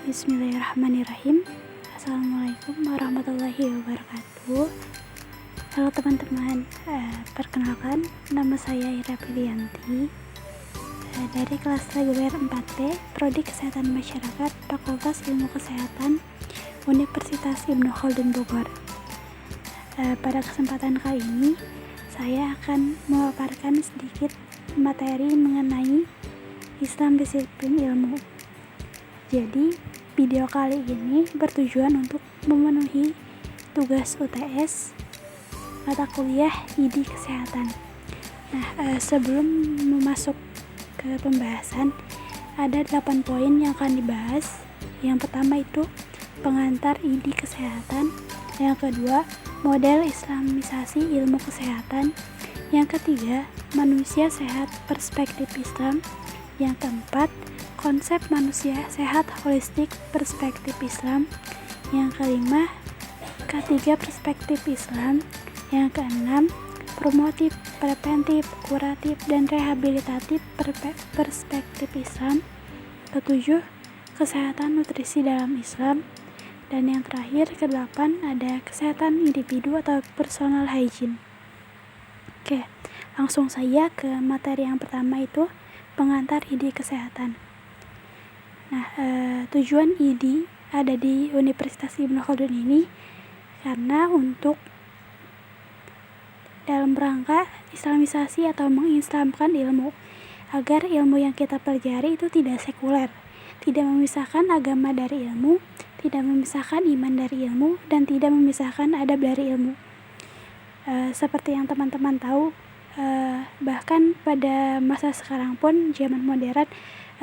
Bismillahirrahmanirrahim. Assalamualaikum warahmatullahi wabarakatuh. Halo teman-teman, perkenalkan nama saya Ira Pilianti dari kelas reguler 4B Prodi Kesehatan Masyarakat Fakultas Ilmu Kesehatan Universitas Ibnu Khaldun Bogor. Pada kesempatan kali ini saya akan memaparkan sedikit materi mengenai Islam disiplin ilmu. Jadi, video kali ini bertujuan untuk memenuhi tugas UTS mata kuliah ID Kesehatan. Nah, sebelum masuk ke pembahasan, ada 8 poin yang akan dibahas. Yang pertama itu pengantar ID Kesehatan. Yang kedua, model Islamisasi ilmu kesehatan. Yang ketiga, manusia sehat perspektif Islam. Yang keempat, konsep manusia sehat holistik perspektif Islam. Yang kelima, ketiga perspektif Islam. Yang keenam, promotif, preventif, kuratif, dan rehabilitatif perspektif Islam. Ketujuh, kesehatan nutrisi dalam Islam. Dan yang terakhir, kedelapan, ada kesehatan individu atau personal hygiene. Oke, langsung saja ke materi yang pertama, itu pengantar ID Kesehatan. Nah, tujuan ID ada di Universitas Ibnu Khaldun ini karena untuk dalam rangka islamisasi atau mengislamkan ilmu, agar ilmu yang kita pelajari itu tidak sekuler, tidak memisahkan agama dari ilmu, tidak memisahkan iman dari ilmu, dan tidak memisahkan adab dari ilmu. Seperti yang teman-teman tahu, bahkan pada masa sekarang pun, zaman modern,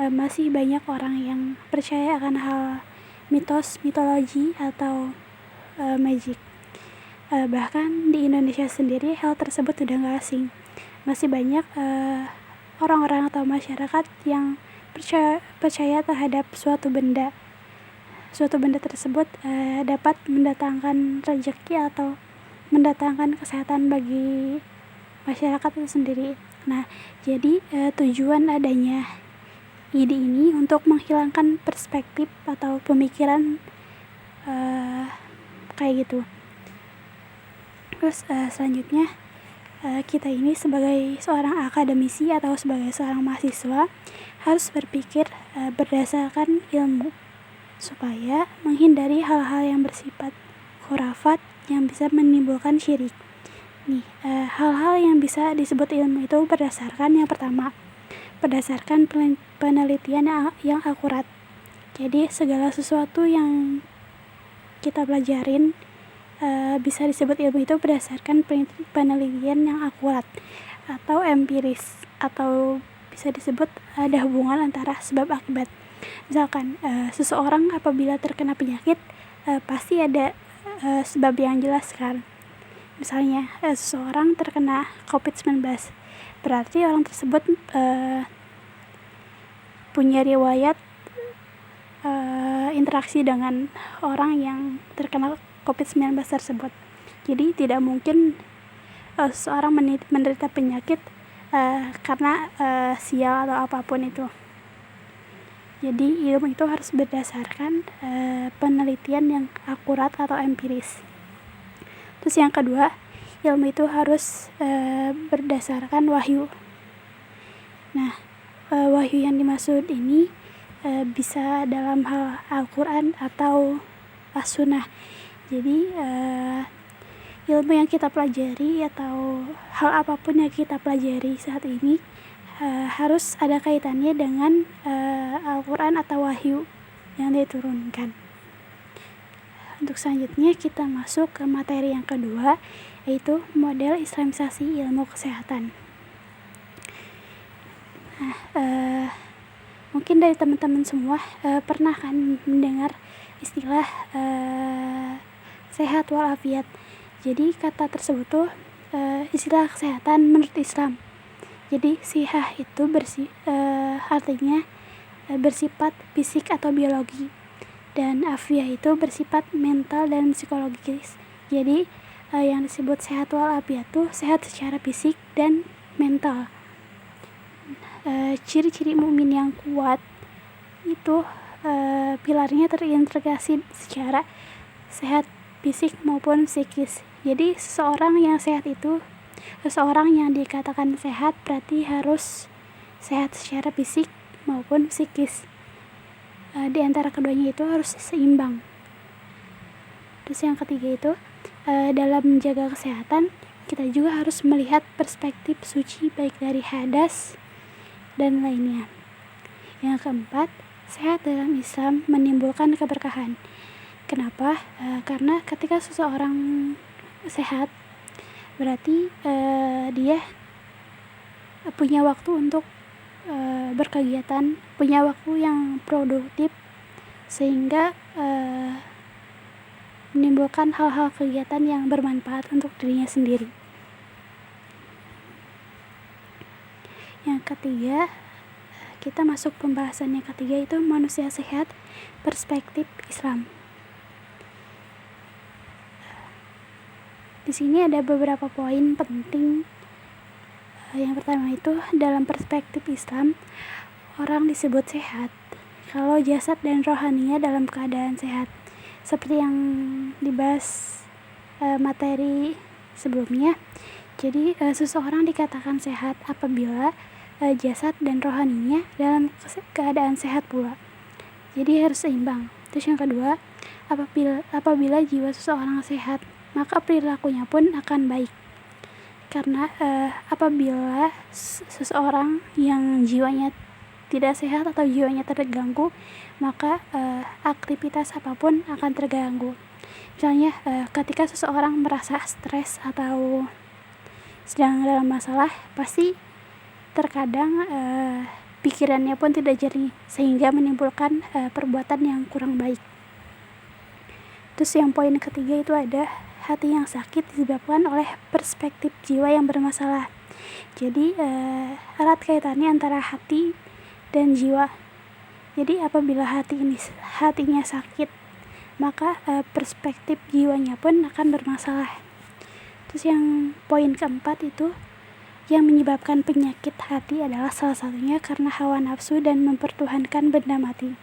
masih banyak orang yang percaya akan hal mitos, mitologi, atau magic. Bahkan di Indonesia sendiri hal tersebut sudah gak asing. Masih banyak orang-orang atau masyarakat yang percaya terhadap suatu benda. Suatu benda tersebut dapat mendatangkan rezeki atau mendatangkan kesehatan bagi masyarakat itu sendiri. Nah, jadi tujuan adanya ID ini untuk menghilangkan perspektif atau pemikiran kayak gitu. Terus selanjutnya, kita ini sebagai seorang akademisi atau sebagai seorang mahasiswa harus berpikir berdasarkan ilmu supaya menghindari hal-hal yang bersifat khurafat yang bisa menimbulkan syirik. Nih, hal-hal yang bisa disebut ilmu itu berdasarkan, yang pertama, berdasarkan penelitian yang akurat. Jadi segala sesuatu yang kita pelajarin bisa disebut ilmu itu berdasarkan penelitian yang akurat atau empiris, atau bisa disebut ada hubungan antara sebab akibat. Misalkan seseorang apabila terkena penyakit pasti ada sebab yang jelas kan. Misalnya seseorang terkena COVID-19, berarti orang tersebut punya riwayat interaksi dengan orang yang terkena COVID-19 tersebut. Jadi tidak mungkin seseorang menderita penyakit karena sial atau apapun itu. Jadi ilmu itu harus berdasarkan penelitian yang akurat atau empiris. Terus yang kedua, ilmu itu harus berdasarkan wahyu. Nah, wahyu yang dimaksud ini bisa dalam hal Al-Quran atau As-Sunnah. Jadi ilmu yang kita pelajari atau hal apapun yang kita pelajari saat ini harus ada kaitannya dengan Al-Quran atau wahyu yang diturunkan. Untuk selanjutnya kita masuk ke materi yang kedua, yaitu model islamisasi ilmu kesehatan. Nah, mungkin dari teman-teman semua pernah kan mendengar istilah sehat walafiat. Jadi kata tersebut tuh istilah kesehatan menurut Islam. Jadi sihah itu artinya bersifat fisik atau biologi, dan afiah itu bersifat mental dan psikologis. Jadi yang disebut sehat walafiat tuh sehat secara fisik dan mental. Ciri-ciri mukmin yang kuat itu pilarnya terintegrasi secara sehat fisik maupun psikis. Jadi seseorang yang dikatakan sehat berarti harus sehat secara fisik maupun psikis. Di antara keduanya itu harus seimbang. Terus yang ketiga itu dalam menjaga kesehatan kita juga harus melihat perspektif suci baik dari hadas dan lainnya. Yang keempat, sehat dalam Islam menimbulkan keberkahan. Kenapa? Karena ketika seseorang sehat berarti dia punya waktu untuk berkegiatan, punya waktu yang produktif, sehingga menimbulkan hal-hal kegiatan yang bermanfaat untuk dirinya sendiri. Yang ketiga, kita masuk pembahasan yang ketiga, itu manusia sehat perspektif Islam. Di sini ada beberapa poin penting. Yang pertama itu, dalam perspektif Islam, orang disebut sehat kalau jasad dan rohaninya dalam keadaan sehat. Seperti yang dibahas materi sebelumnya. Jadi seseorang dikatakan sehat apabila jasad dan rohaninya dalam keadaan sehat pula. Jadi harus seimbang. Terus yang kedua, apabila jiwa seseorang sehat, maka perilakunya pun akan baik. Karena apabila seseorang yang jiwanya tidak sehat atau jiwanya terganggu, maka aktivitas apapun akan terganggu. Misalnya ketika seseorang merasa stres atau sedang dalam masalah, pasti terkadang pikirannya pun tidak jernih, sehingga menimbulkan perbuatan yang kurang baik. Terus yang poin ketiga itu ada hati yang sakit disebabkan oleh perspektif jiwa yang bermasalah. Jadi erat kaitannya antara hati dan jiwa. Jadi apabila hatinya sakit, maka perspektif jiwanya pun akan bermasalah. Terus yang poin keempat itu, yang menyebabkan penyakit hati adalah salah satunya karena hawa nafsu dan mempertuhankan benda mati.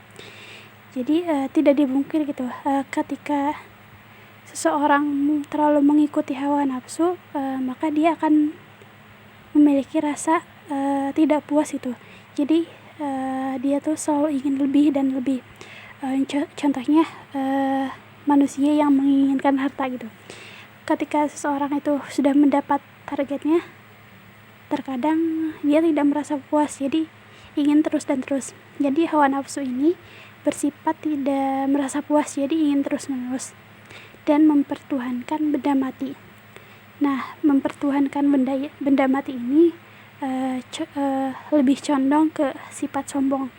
Jadi tidak dibungkir gitu, ketika seseorang terlalu mengikuti hawa nafsu, maka dia akan memiliki rasa tidak puas itu. Jadi dia tuh selalu ingin lebih dan lebih. Contohnya manusia yang menginginkan harta gitu. Ketika seseorang itu sudah mendapat targetnya, terkadang dia tidak merasa puas, jadi ingin terus dan terus. Jadi hawa nafsu ini bersifat tidak merasa puas, jadi ingin terus menerus dan mempertuhankan benda mati. Nah, mempertuhankan benda mati ini lebih condong ke sifat sombong.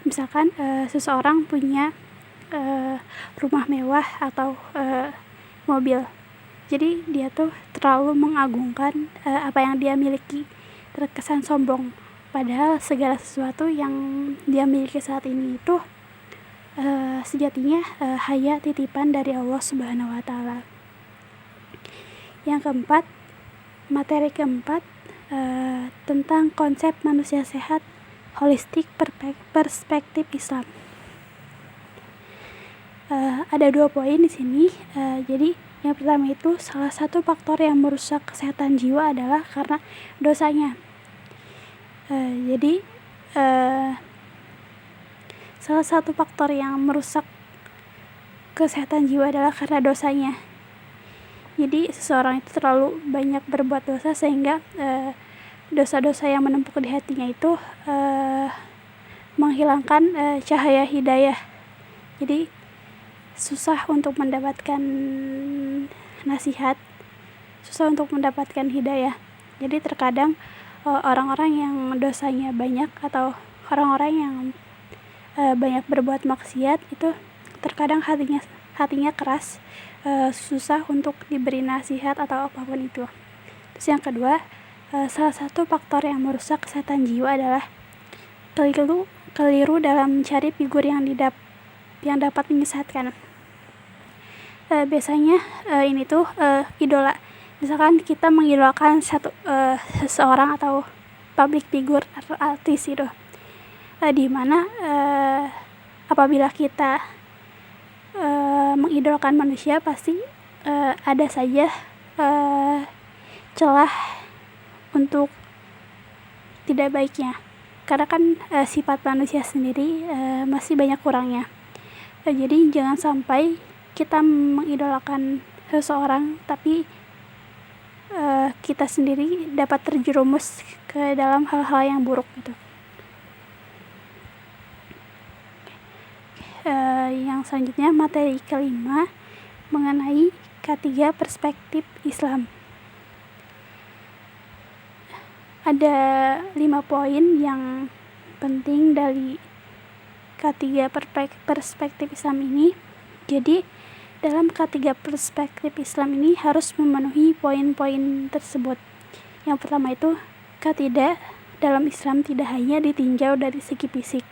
Misalkan seseorang punya rumah mewah atau mobil, jadi dia tuh terlalu mengagungkan apa yang dia miliki, terkesan sombong. Padahal segala sesuatu yang dia miliki saat ini itu sejatinya hanya titipan dari Allah Subhanahu wa Ta'ala. Yang keempat, materi keempat tentang konsep manusia sehat holistik perspektif Islam. Ada 2 poin di sini. Jadi yang pertama itu, salah satu faktor yang merusak kesehatan jiwa adalah karena dosanya. Jadi salah satu faktor yang merusak kesehatan jiwa adalah karena dosanya. Jadi seseorang itu terlalu banyak berbuat dosa sehingga dosa-dosa yang menumpuk di hatinya itu menghilangkan cahaya hidayah. Jadi susah untuk mendapatkan nasihat, susah untuk mendapatkan hidayah. Jadi terkadang orang-orang yang dosanya banyak atau orang-orang yang banyak berbuat maksiat itu terkadang hatinya keras, susah untuk diberi nasihat atau apapun itu. Terus yang kedua, salah satu faktor yang merusak kesehatan jiwa adalah keliru dalam mencari figur yang dapat menyesatkan. Biasanya ini tuh idola. Misalkan kita mengidolakan seseorang atau public figure atau artis itu, di mana apabila kita mengidolakan manusia, pasti ada saja celah untuk tidak baiknya, karena kan sifat manusia sendiri masih banyak kurangnya. Jadi jangan sampai kita mengidolakan seseorang tapi kita sendiri dapat terjerumus ke dalam hal-hal yang buruk gitu. Yang selanjutnya, materi kelima mengenai ketiga perspektif Islam. Ada 5 poin yang penting dari ketiga perspektif Islam ini. Jadi dalam ketiga perspektif Islam ini harus memenuhi poin-poin tersebut. Yang pertama itu, ketidak dalam Islam tidak hanya ditinjau dari segi fisik,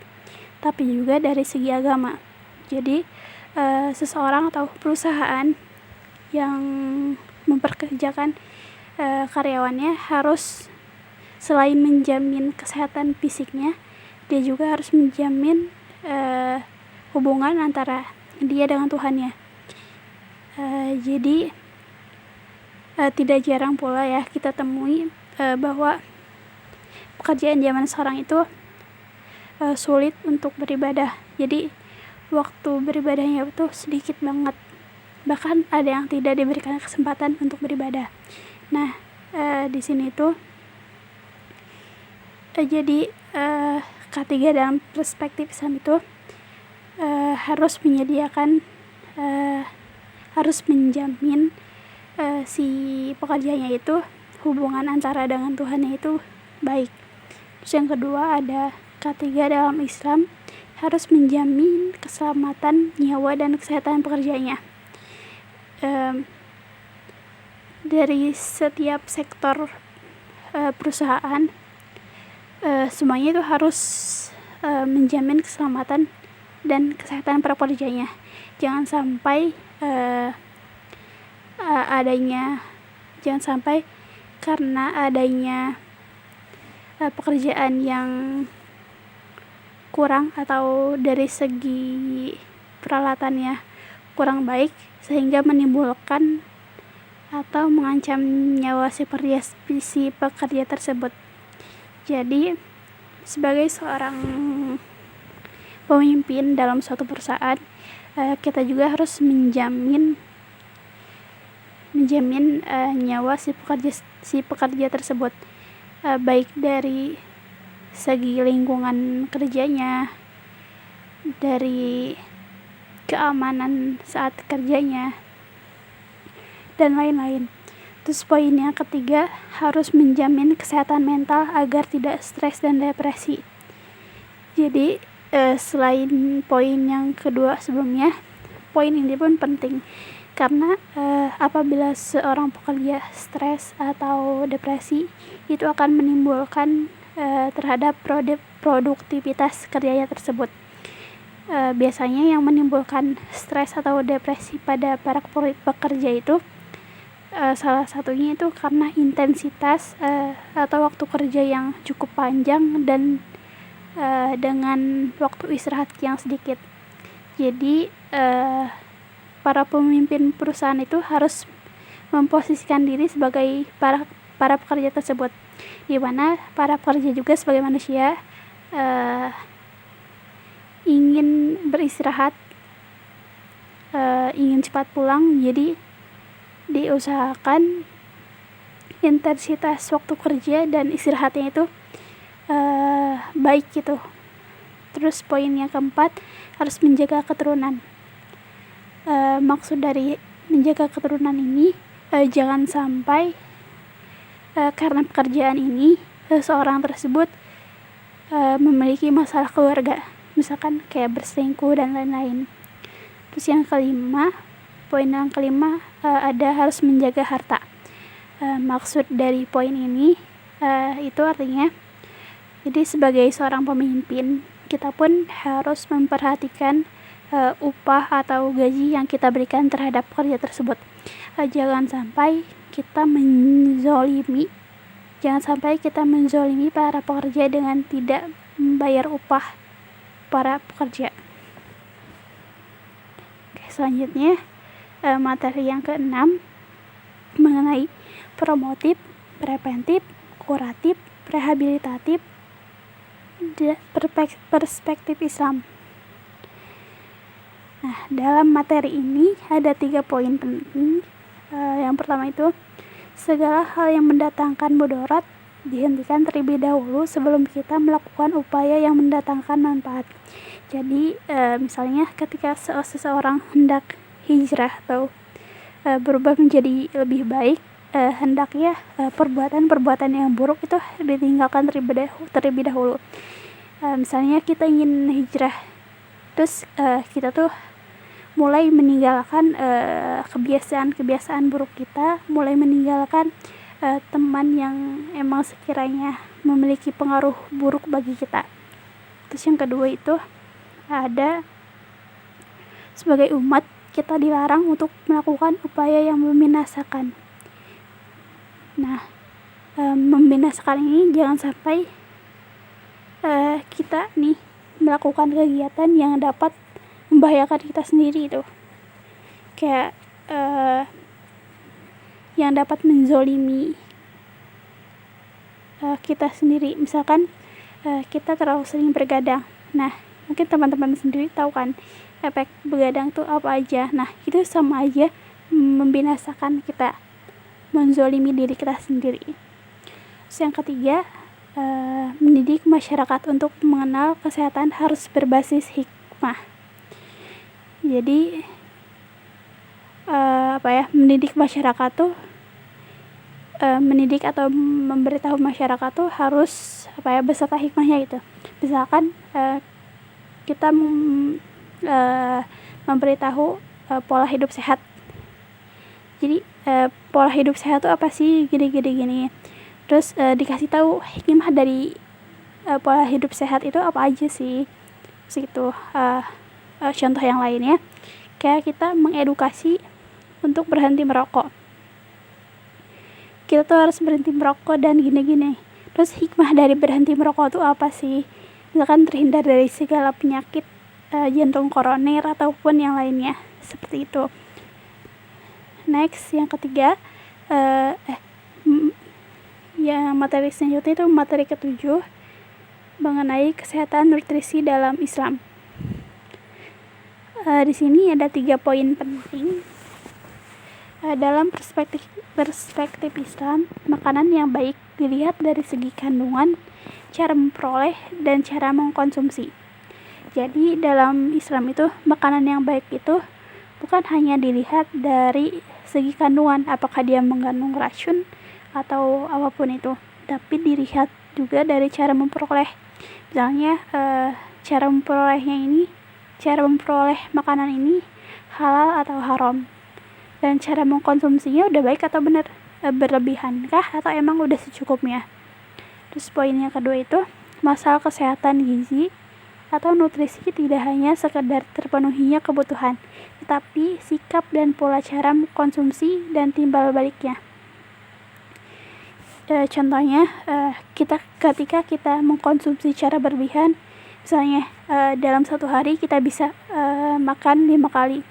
tapi juga dari segi agama. Jadi seseorang atau perusahaan yang memperkerjakan karyawannya harus selain menjamin kesehatan fisiknya, dia juga harus menjamin hubungan antara dia dengan Tuhannya. Jadi tidak jarang pula ya kita temui bahwa pekerjaan zaman sekarang itu sulit untuk beribadah. Jadi waktu beribadahnya itu sedikit banget, bahkan ada yang tidak diberikan kesempatan untuk beribadah. Nah, di sini tuh jadi ketiga dalam perspektif Islam itu harus menyediakan harus menjamin si pekerjanya itu hubungan antara dengan Tuhannya itu baik. Terus yang kedua, ada ketiga dalam Islam harus menjamin keselamatan nyawa dan kesehatan pekerjanya. Dari setiap sektor perusahaan semuanya itu harus menjamin keselamatan dan kesehatan para pekerjanya. Jangan sampai karena adanya pekerjaan yang kurang atau dari segi peralatannya kurang baik sehingga menimbulkan atau mengancam nyawa si pekerja tersebut. Jadi sebagai seorang pemimpin dalam suatu perusahaan, kita juga harus menjamin nyawa si pekerja tersebut, baik dari segi lingkungan kerjanya, dari keamanan saat kerjanya, dan lain-lain. Terus poin yang ketiga, harus menjamin kesehatan mental agar tidak stres dan depresi. Jadi selain poin yang kedua sebelumnya, poin ini pun penting karena apabila seorang pekerja stres atau depresi, itu akan menimbulkan terhadap produktivitas kerjanya tersebut. Biasanya yang menimbulkan stres atau depresi pada para pekerja itu salah satunya itu karena intensitas atau waktu kerja yang cukup panjang dan dengan waktu istirahat yang sedikit. Jadi para pemimpin perusahaan itu harus memposisikan diri sebagai para pekerja tersebut, di mana para pekerja juga sebagai manusia ingin beristirahat, ingin cepat pulang. Jadi diusahakan intensitas waktu kerja dan istirahatnya itu baik gitu. Terus poin yang keempat, harus menjaga keturunan. Maksud dari menjaga keturunan ini, jangan sampai karena pekerjaan ini seseorang tersebut memiliki masalah keluarga, misalkan kayak berselingkuh dan lain-lain. Terus yang kelima, poin yang kelima ada harus menjaga harta. Maksud dari poin ini itu artinya, jadi sebagai seorang pemimpin, kita pun harus memperhatikan upah atau gaji yang kita berikan terhadap pekerja tersebut. Jangan sampai kita menzolimi para pekerja dengan tidak membayar upah para pekerja. selanjutnya materi yang keenam mengenai promotif, preventif, kuratif, rehabilitatif, perspektif Islam. Nah, dalam materi ini ada 3 poin penting. Yang pertama itu, segala hal yang mendatangkan mudarat dihentikan terlebih dahulu sebelum kita melakukan upaya yang mendatangkan manfaat. Jadi, misalnya ketika seseorang hendak hijrah atau berubah menjadi lebih baik, hendaknya perbuatan-perbuatan yang buruk itu ditinggalkan terlebih dahulu. Misalnya kita ingin hijrah, terus kita tuh mulai meninggalkan kebiasaan-kebiasaan buruk kita, mulai meninggalkan teman yang emang sekiranya memiliki pengaruh buruk bagi kita. Terus yang kedua itu ada, sebagai umat kita dilarang untuk melakukan upaya yang membinasakan. Nah, membinasakan ini jangan sampai kita nih melakukan kegiatan yang dapat membahayakan kita sendiri itu, kayak yang dapat menzolimi kita sendiri. Misalkan kita terlalu sering bergadang. Nah, mungkin teman-teman sendiri tahu kan efek begadang tuh apa aja. Nah, itu sama aja membinasakan kita, menzolimi diri kita sendiri. Terus yang ketiga, mendidik masyarakat untuk mengenal kesehatan harus berbasis hikmah. Jadi mendidik masyarakat tuh mendidik atau memberitahu masyarakat tuh harus beserta hikmahnya gitu. Misalkan kita memberitahu pola hidup sehat. Jadi pola hidup sehat tuh apa sih, gini. Terus dikasih tahu hikmah dari pola hidup sehat itu apa aja sih. Segitu. Contoh yang lainnya, kayak kita mengedukasi untuk berhenti merokok. Kita tuh harus berhenti merokok dan gini. Terus hikmah dari berhenti merokok itu apa sih? Misalkan terhindar dari segala penyakit jantung koroner ataupun yang lainnya, seperti itu. Next, yang ketiga, yang materi selanjutnya itu materi ke-7 mengenai kesehatan nutrisi dalam Islam. Di sini ada 3 poin penting. Dalam perspektif Islam, makanan yang baik dilihat dari segi kandungan, cara memperoleh, dan cara mengkonsumsi. Jadi dalam Islam itu, makanan yang baik itu bukan hanya dilihat dari segi kandungan, apakah dia mengandung racun atau apapun itu, tapi dilihat juga dari cara memperoleh. Misalnya cara memperoleh makanan ini halal atau haram, dan cara mengkonsumsinya udah baik atau benar, berlebihan kah atau emang udah secukupnya. Terus poin yang kedua itu, masalah kesehatan gizi atau nutrisi tidak hanya sekedar terpenuhinya kebutuhan, tetapi sikap dan pola cara mengkonsumsi dan timbal baliknya. Contohnya, ketika kita mengkonsumsi cara berlebihan, misalnya dalam satu hari kita bisa makan 5 kali.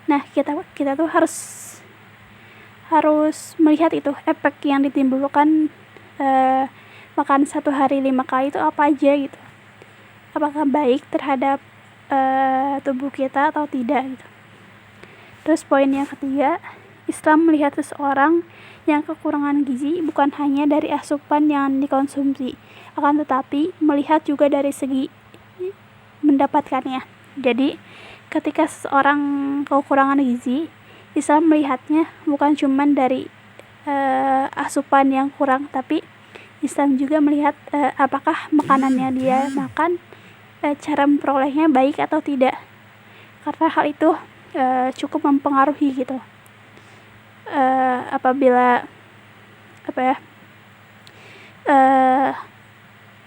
Nah, kita tuh harus melihat itu efek yang ditimbulkan makan satu hari 5 kali itu apa aja gitu. Apakah baik terhadap tubuh kita atau tidak gitu. Terus poin yang ketiga, Islam melihat seseorang yang kekurangan gizi bukan hanya dari asupan yang dikonsumsi, akan tetapi melihat juga dari segi mendapatkannya. Jadi ketika seseorang kekurangan gizi, Islam melihatnya bukan cuma dari asupan yang kurang, tapi Islam juga melihat apakah makanannya dia makan cara memperolehnya baik atau tidak, karena hal itu cukup mempengaruhi gitu. Apabila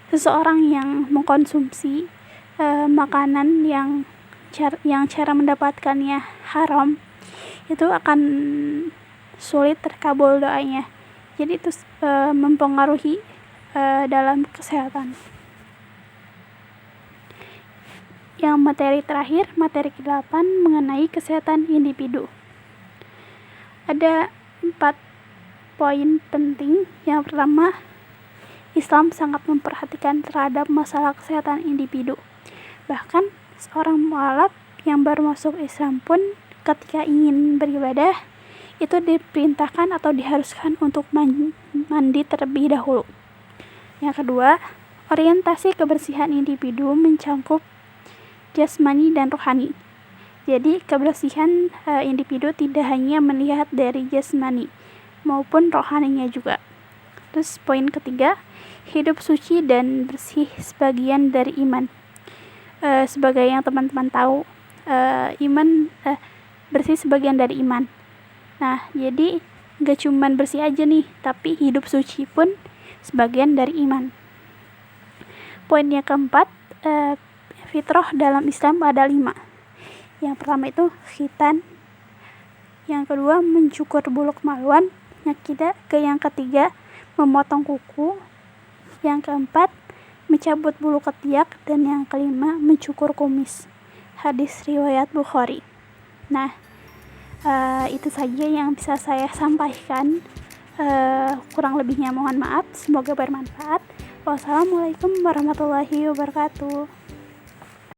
seseorang yang mengkonsumsi makanan yang cara mendapatkannya haram, itu akan sulit terkabul doanya. Jadi itu mempengaruhi dalam kesehatan. yang materi terakhir, materi ke-8 mengenai kesehatan individu. Ada 4 poin penting. Yang pertama, Islam sangat memperhatikan terhadap masalah kesehatan individu. Bahkan seorang mualaf yang baru masuk Islam pun ketika ingin beribadah itu diperintahkan atau diharuskan untuk mandi terlebih dahulu. Yang kedua, orientasi kebersihan individu mencakup jasmani dan rohani. Jadi kebersihan individu tidak hanya melihat dari jasmani maupun rohaninya juga. Terus poin ketiga, hidup suci dan bersih sebagian dari iman. Sebagai yang teman-teman tahu, bersih sebagian dari iman. Nah, jadi gak cuman bersih aja nih, tapi hidup suci pun sebagian dari iman. Poin yang keempat, fitrah dalam Islam ada 5. Yang pertama itu khitan, yang kedua mencukur bulu kemaluan, yang ketiga memotong kuku, yang keempat mencabut bulu ketiak, dan yang kelima mencukur kumis. Hadis riwayat Bukhari. Nah, itu saja yang bisa saya sampaikan. Kurang lebihnya mohon maaf, semoga bermanfaat. Wassalamualaikum warahmatullahi wabarakatuh.